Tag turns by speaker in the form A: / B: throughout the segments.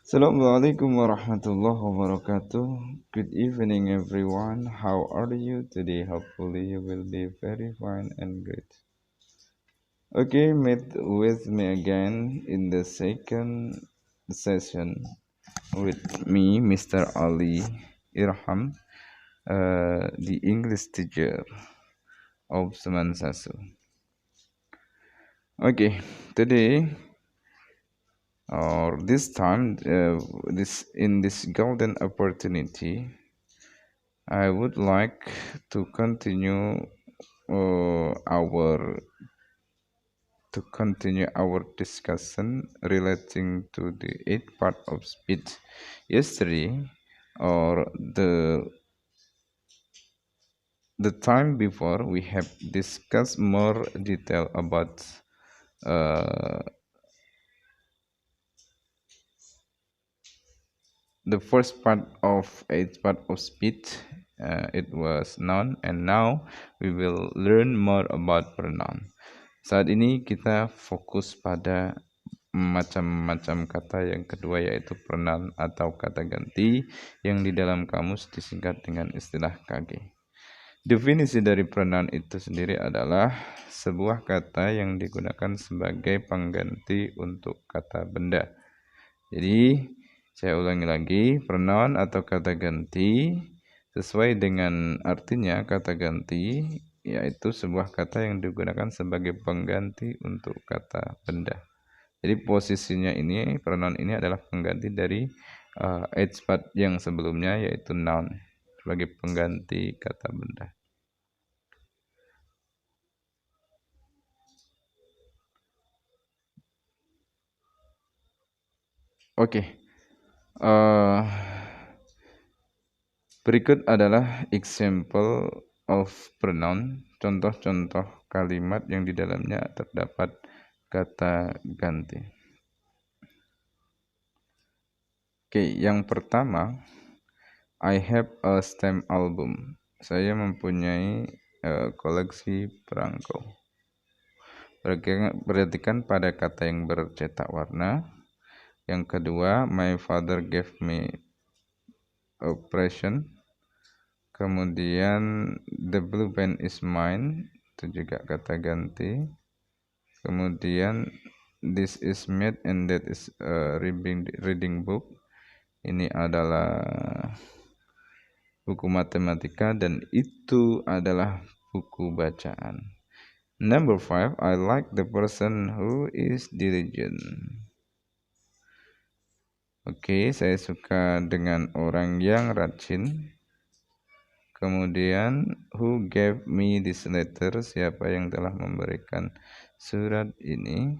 A: Assalamualaikum warahmatullahi wabarakatuh. Good evening, everyone. How are you today? Hopefully, you will be very fine and great. Okay, meet with me again in the second session with me, Mr. Ali Irham, the English teacher of Semansasu. Okay, today or this time, this golden opportunity, I would like to continue our discussion relating to the eighth part of speech. Yesterday, or the time before, we have discussed more detail about uh, the first part of eighth part of speech. It was noun, and now we will learn more about pronoun. Saat ini kita fokus pada macam-macam kata yang kedua, yaitu pronoun atau kata ganti yang di dalam kamus disingkat dengan istilah KG. Definisi dari pronoun itu sendiri adalah sebuah kata yang digunakan sebagai pengganti untuk kata benda. Jadi, saya ulangi lagi, pronoun atau kata ganti sesuai dengan artinya kata ganti, yaitu sebuah kata yang digunakan sebagai pengganti untuk kata benda. Jadi posisinya ini, pronoun ini adalah pengganti dari part yang sebelumnya, yaitu noun, sebagai pengganti kata benda. Oke. Berikut adalah example of pronoun, contoh-contoh kalimat yang di dalamnya terdapat kata ganti. Oke, yang pertama, I have a stamp album. Saya mempunyai koleksi perangko. Perhatikan pada kata yang bercetak warna. Yang kedua, my father gave me a present. Kemudian the blue pen is mine, itu juga kata ganti. Kemudian this is math and that is a reading book. Ini adalah buku matematika dan itu adalah buku bacaan. Number 5, I like the person who is diligent. Oke, saya suka dengan orang yang rajin. Kemudian, who gave me this letter? Siapa yang telah memberikan surat ini?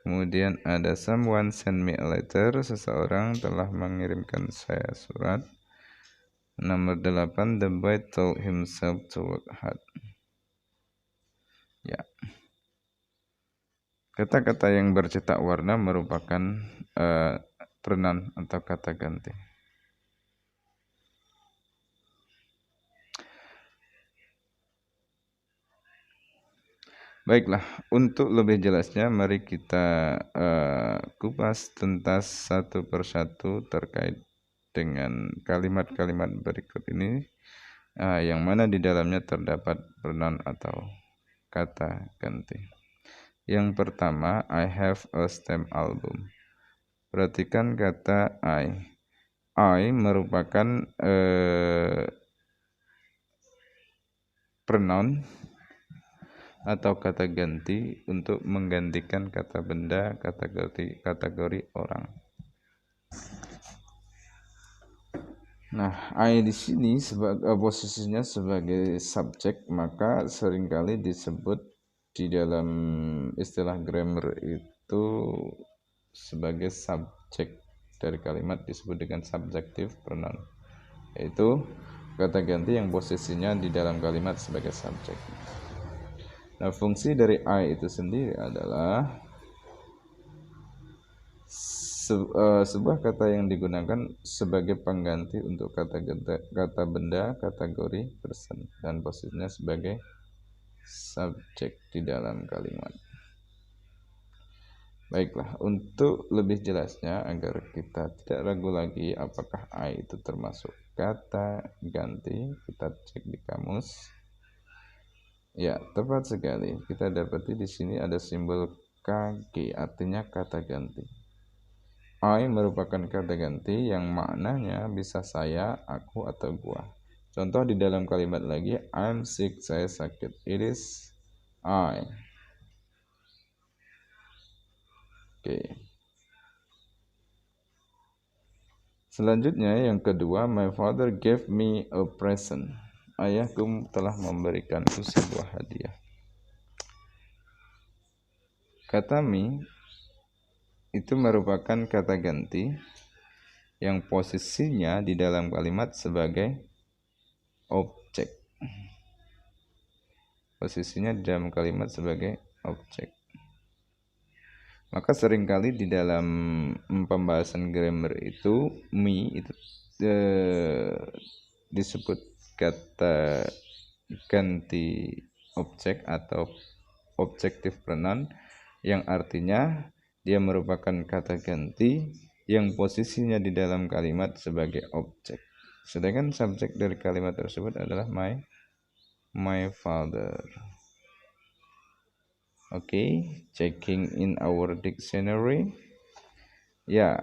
A: Kemudian ada someone send me a letter. Seseorang telah mengirimkan saya surat. Nomor 8, the boy told himself to work hard. Ya. Kata-kata yang bercetak warna merupakan pronoun atau kata ganti. Baiklah, untuk lebih jelasnya mari kita kupas tuntas satu persatu terkait dengan kalimat-kalimat berikut ini, yang mana di dalamnya terdapat pronoun atau kata ganti. Yang pertama, I have a stamp album. Perhatikan kata I. I merupakan pronoun atau kata ganti untuk menggantikan kata benda, kategori orang. Nah, I di sini posisinya sebagai subjek, maka seringkali disebut di dalam istilah grammar itu sebagai subjek dari kalimat, disebut dengan subjective pronoun, yaitu kata ganti yang posisinya di dalam kalimat sebagai subjek. Nah, fungsi dari I itu sendiri adalah sebuah kata yang digunakan sebagai pengganti untuk kata benda, kategori, person, dan posisinya sebagai subjek di dalam kalimat. Baiklah, untuk lebih jelasnya agar kita tidak ragu lagi apakah I itu termasuk kata ganti, kita cek di kamus. Ya, tepat sekali. Kita dapati di sini ada simbol KG, artinya kata ganti. I merupakan kata ganti yang maknanya bisa saya, aku, atau gua. Contoh di dalam kalimat lagi, I'm sick, saya sakit. It is I. Oke. Selanjutnya yang kedua, my father gave me a present. Ayahku telah memberikanku sebuah hadiah. Kata me itu merupakan kata ganti yang posisinya di dalam kalimat sebagai objek. Posisinya di dalam kalimat sebagai objek. Maka seringkali di dalam pembahasan grammar itu me itu disebut kata ganti objek atau objective pronoun yang artinya dia merupakan kata ganti yang posisinya di dalam kalimat sebagai objek. Sedangkan subjek dari kalimat tersebut adalah my father. Okay, checking in our dictionary. Ya,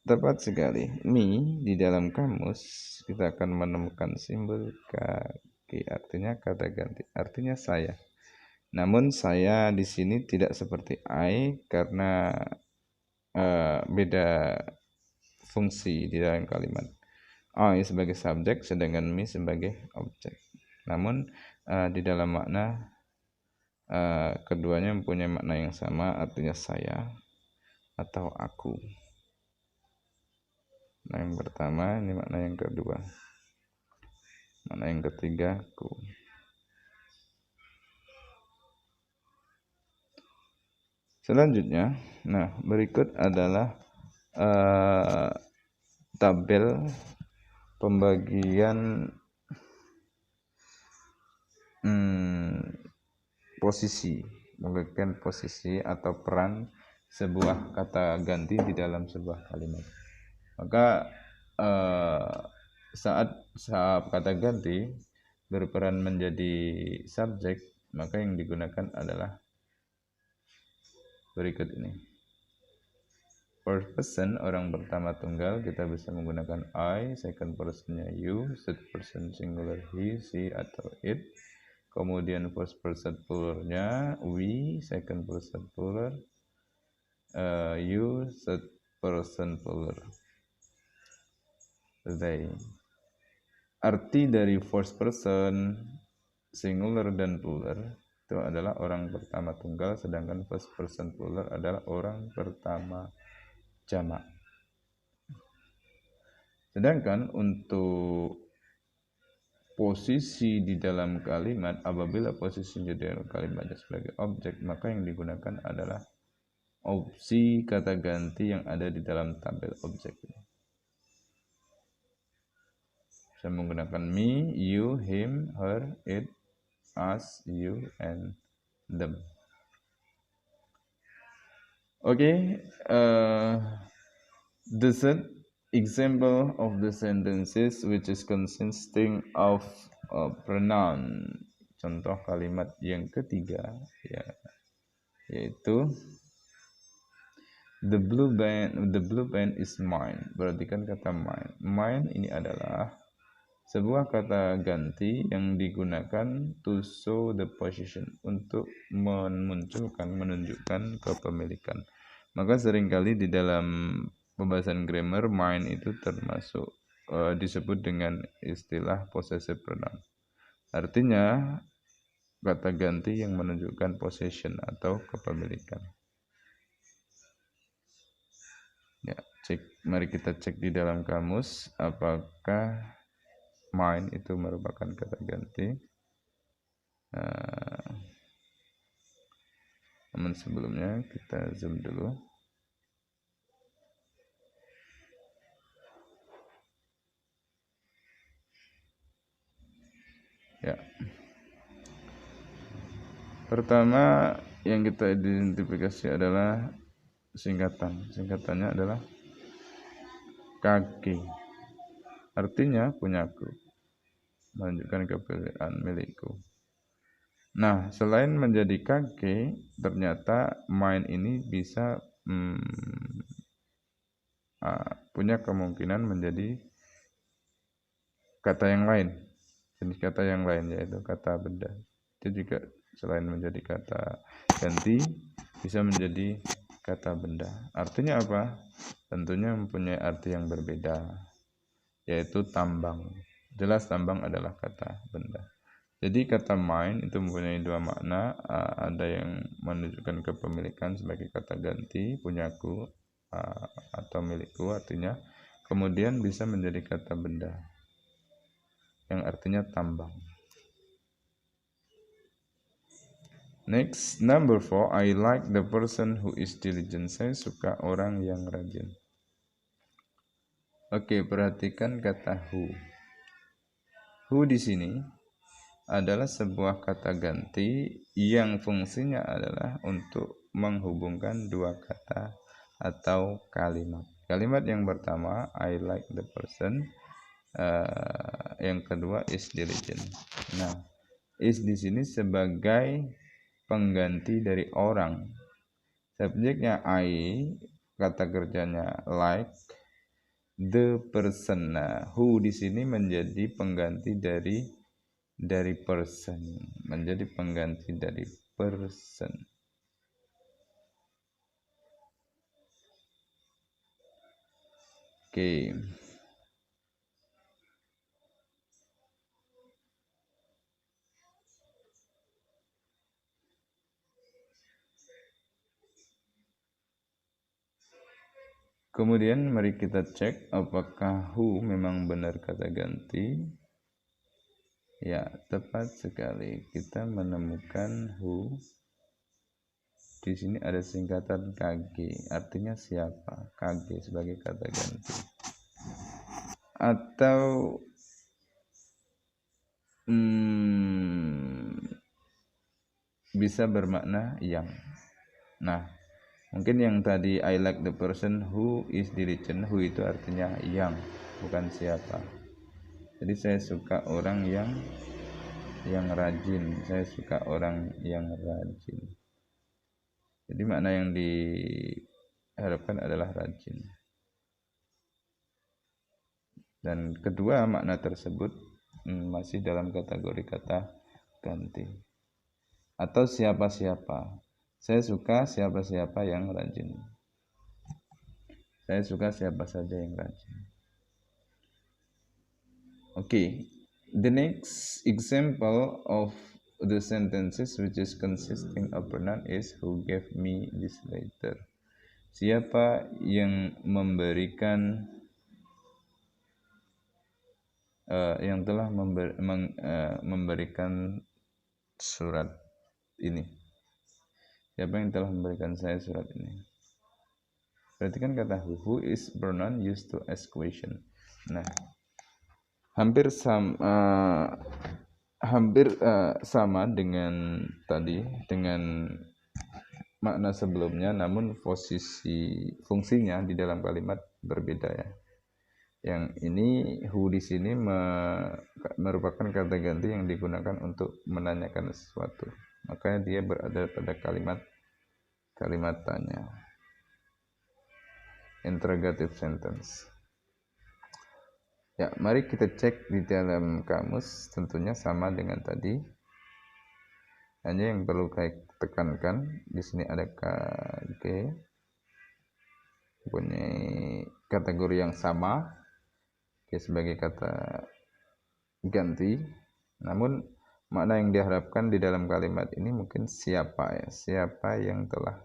A: tepat sekali. Me di dalam kamus kita akan menemukan simbol kaki, artinya kata ganti, artinya saya. Namun saya di sini tidak seperti I karena beda fungsi di dalam kalimat. I sebagai subjek sedangkan me sebagai objek. Namun di dalam makna keduanya mempunyai makna yang sama, artinya saya atau aku. Nah, yang pertama ini makna yang kedua. Makna yang ketiga, aku. Selanjutnya, nah berikut adalah tabel pembagian membagikan posisi atau peran sebuah kata ganti di dalam sebuah kalimat. Maka saat kata ganti berperan menjadi subjek, maka yang digunakan adalah berikut ini. First person, orang pertama tunggal, kita bisa menggunakan I, second personnya you, third person singular he, she, atau it. Kemudian first person pluralnya we, second person plural you, third person plural they. Arti dari first person singular dan plural itu adalah orang pertama tunggal, sedangkan first person plural adalah orang pertama jamak. Sedangkan untuk posisi di dalam kalimat, apabila posisi di dalam kalimatnya sebagai objek, maka yang digunakan adalah opsi kata ganti yang ada di dalam tabel objek. Saya menggunakan me, you, him, her, it, us, you, and them. Okay, the third example of the sentences which is consisting of a pronoun. Contoh kalimat yang ketiga, ya, yaitu the blue pen is mine. Perhatikan kata mine. Mine ini adalah sebuah kata ganti yang digunakan to show the possession, untuk menunjukkan kepemilikan. Maka seringkali di dalam pembahasan grammar mine itu termasuk disebut dengan istilah possessive pronoun. Artinya kata ganti yang menunjukkan possession atau kepemilikan. Ya, mari kita cek di dalam kamus apakah mine itu merupakan kata ganti. Namun sebelumnya kita zoom dulu. Ya. Pertama yang kita identifikasi adalah Singkatannya adalah kage. Artinya punyaku, menunjukkan kepilihan milikku. Nah, selain menjadi kage, ternyata mine ini bisa punya kemungkinan menjadi kata yang lain, jenis kata yang lain, yaitu kata benda. Itu juga selain menjadi kata ganti, bisa menjadi kata benda. Artinya apa? Tentunya mempunyai arti yang berbeda, yaitu tambang. Jelas tambang adalah kata benda. Jadi kata mine itu mempunyai dua makna, ada yang menunjukkan kepemilikan sebagai kata ganti, punyaku atau milikku artinya, kemudian bisa menjadi kata benda yang artinya tambang. Next, number 4, I like the person who is diligent. Saya suka orang yang rajin. Oke, perhatikan kata who. Who di sini adalah sebuah kata ganti yang fungsinya adalah untuk menghubungkan dua kata atau kalimat. Kalimat yang pertama, I like the person. Yang kedua, is diligent. Nah, is di sini sebagai pengganti dari orang. Subjeknya I, kata kerjanya like, the person. Nah, who di sini menjadi pengganti dari person, menjadi pengganti dari person. Oke. Kemudian mari kita cek apakah who memang benar kata ganti. Ya, tepat sekali. Kita menemukan who. Di sini ada singkatan KG, artinya siapa? KG sebagai kata ganti. Atau bisa bermakna yang. Nah, mungkin yang tadi I like the person who is diligent, who itu artinya yang, bukan siapa. Jadi saya suka orang yang rajin. Saya suka orang yang rajin. Jadi makna yang diharapkan adalah rajin. Dan kedua makna tersebut masih dalam kategori kata ganti. Atau siapa-siapa. Saya suka siapa-siapa yang rajin. Saya suka siapa saja yang rajin. Okay. The next example of the sentences which is consisting of pronoun is who gave me this letter. Siapa yang memberikan yang telah memberikan surat ini. Siapa yang telah memberikan saya surat ini? Perhatikan kata who is pronoun used to ask question. Nah, hampir sama dengan tadi, dengan makna sebelumnya, namun fungsinya di dalam kalimat berbeda ya. Yang ini who di sini merupakan kata ganti yang digunakan untuk menanyakan sesuatu. Makanya dia berada pada kalimat tanya. Interrogative sentence. Ya, mari kita cek di dalam kamus, tentunya sama dengan tadi. Hanya yang perlu saya tekankan, di sini ada KG, punya kategori yang sama, sebagai kata ganti. Namun makna yang diharapkan di dalam kalimat ini mungkin siapa ya, siapa yang telah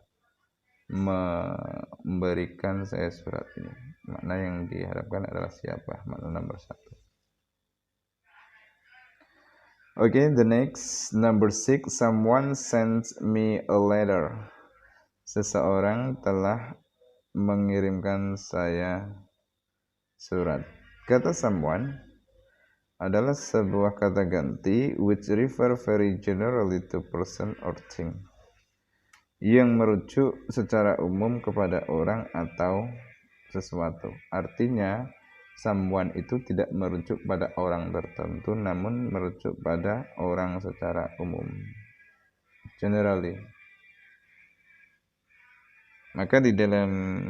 A: memberikan saya surat ini. Makna yang diharapkan adalah siapa, makna nomor 1. Okay, the next number 6, someone sent me a letter. Seseorang telah mengirimkan saya surat. Kata someone adalah sebuah kata ganti which refer very generally to person or thing. yang merujuk secara umum kepada orang atau sesuatu. Artinya, someone itu tidak merujuk pada orang tertentu, namun merujuk pada orang secara umum. Generally. Maka di dalam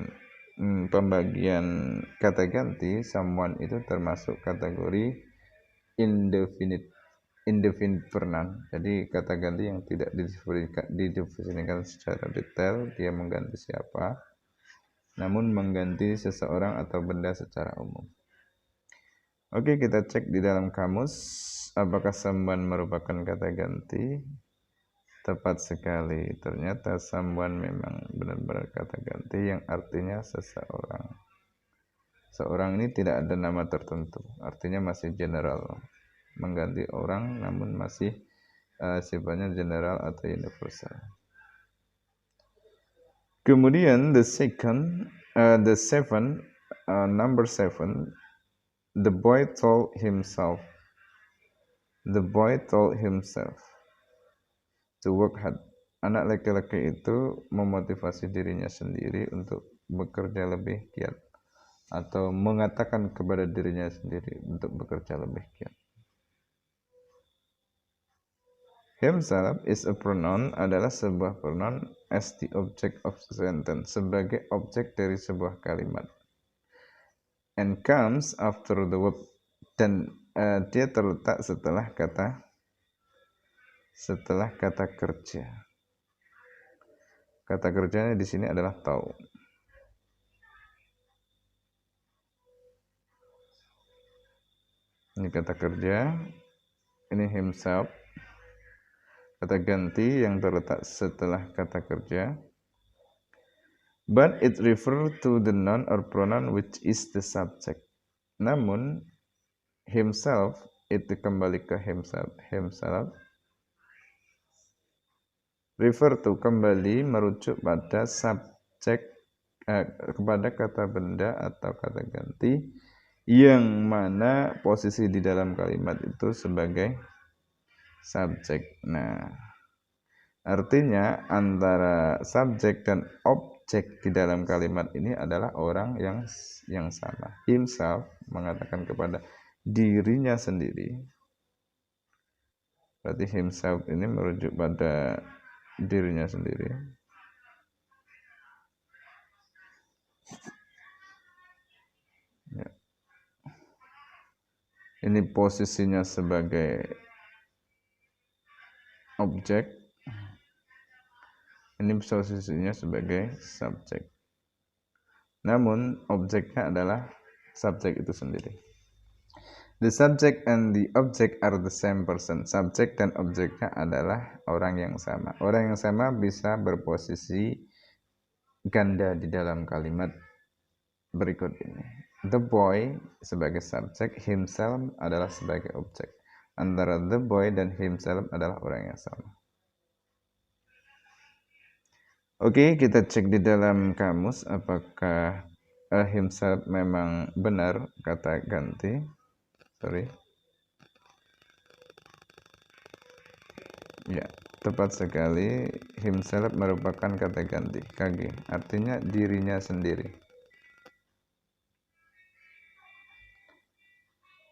A: pembagian kata ganti, someone itu termasuk kategori indefinite pronoun. Jadi kata ganti yang tidak didefinisikan secara detail, dia mengganti siapa, namun mengganti seseorang atau benda secara umum. Oke, kita cek di dalam kamus apakah someone merupakan kata ganti. Tepat sekali, ternyata someone memang benar-benar kata ganti yang artinya seseorang. Seorang ini tidak ada nama tertentu, artinya masih general. Mengganti orang namun masih sifatnya general atau universal. Kemudian number seven, the boy told himself to work hard. Anak laki-laki itu memotivasi dirinya sendiri untuk bekerja lebih giat, atau mengatakan kepada dirinya sendiri untuk bekerja lebih giat. Himself is a pronoun adalah sebuah pronoun as the object of a sentence, sebagai objek dari sebuah kalimat, and comes after the verb, dan dia terletak setelah kata kerja. Kata kerjanya di sini adalah tahu. Ini kata kerja, ini himself, kata ganti yang terletak setelah kata kerja. But it refers to the noun or pronoun which is the subject. Namun himself itu kembali ke himself refer to kembali merujuk pada subjek, kepada kata benda atau kata ganti yang mana posisi di dalam kalimat itu sebagai subjek. Nah, artinya antara subjek dan objek di dalam kalimat ini adalah orang yang sama. Himself mengatakan kepada dirinya sendiri. Berarti himself ini merujuk pada dirinya sendiri. Ya. Ini posisinya sebagai objek. Ini posisinya sebagai subjek. Namun objeknya adalah subjek itu sendiri. The subject and the object are the same person. Subjek dan objeknya adalah orang yang sama. Orang yang sama bisa berposisi ganda di dalam kalimat berikut ini. The boy sebagai subjek, himself adalah sebagai objek. Antara the boy dan himself adalah orang yang sama. Oke, kita cek di dalam kamus apakah himself memang benar kata ganti. Ya, tepat sekali. Himself merupakan kata ganti, kage, artinya dirinya sendiri.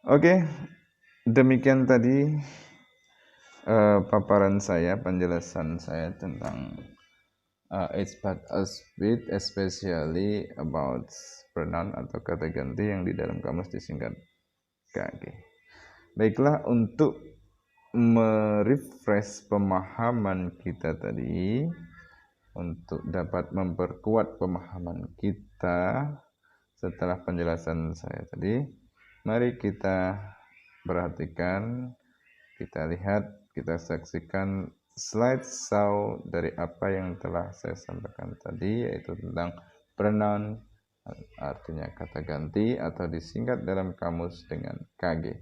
A: Oke, demikian tadi paparan saya, penjelasan saya tentang it's part of speech, especially about pronoun atau kata ganti yang di dalam kamus disingkat kage. Baiklah, untuk merefresh pemahaman kita tadi, untuk dapat memperkuat pemahaman kita setelah penjelasan saya tadi, mari kita perhatikan, kita lihat, kita saksikan slideshow dari apa yang telah saya sampaikan tadi, yaitu tentang pronoun, artinya kata ganti atau disingkat dalam kamus dengan kage.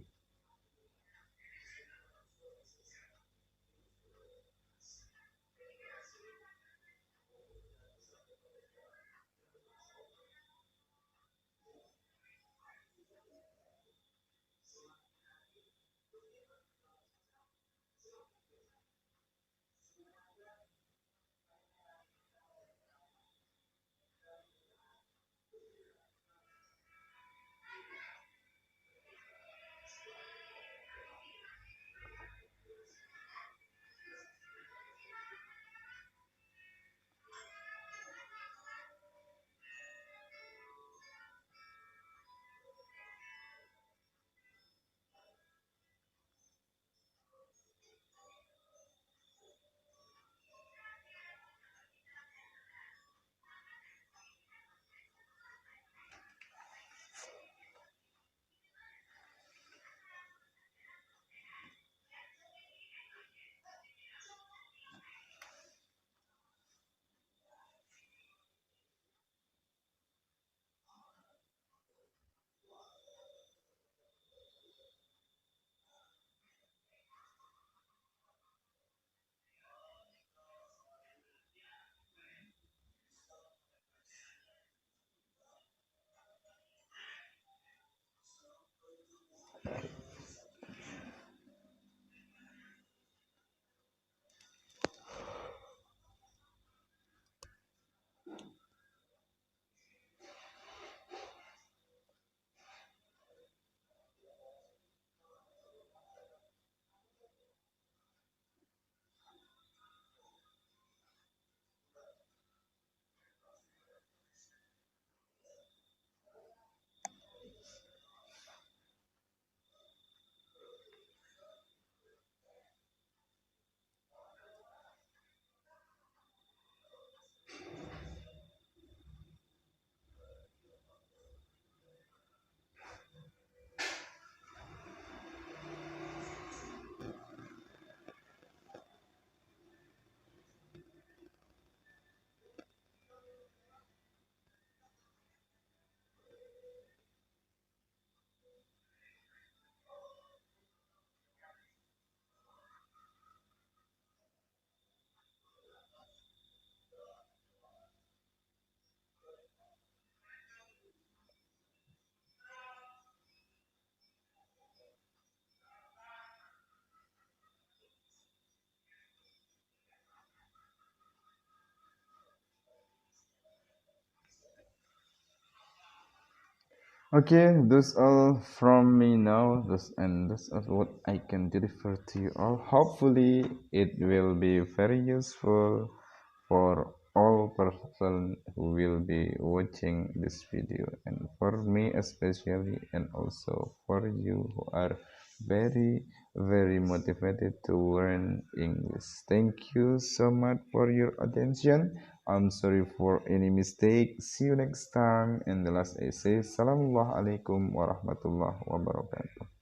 A: Okay, that's all from me now. That's all what I can deliver to you all. Hopefully, it will be very useful for all person who will be watching this video, and for me especially, and also for you who are very very motivated to learn English. Thank you so much for your attention. I'm sorry for any mistake. See you next time. And the last I say, Assalamualaikum warahmatullahi wabarakatuh.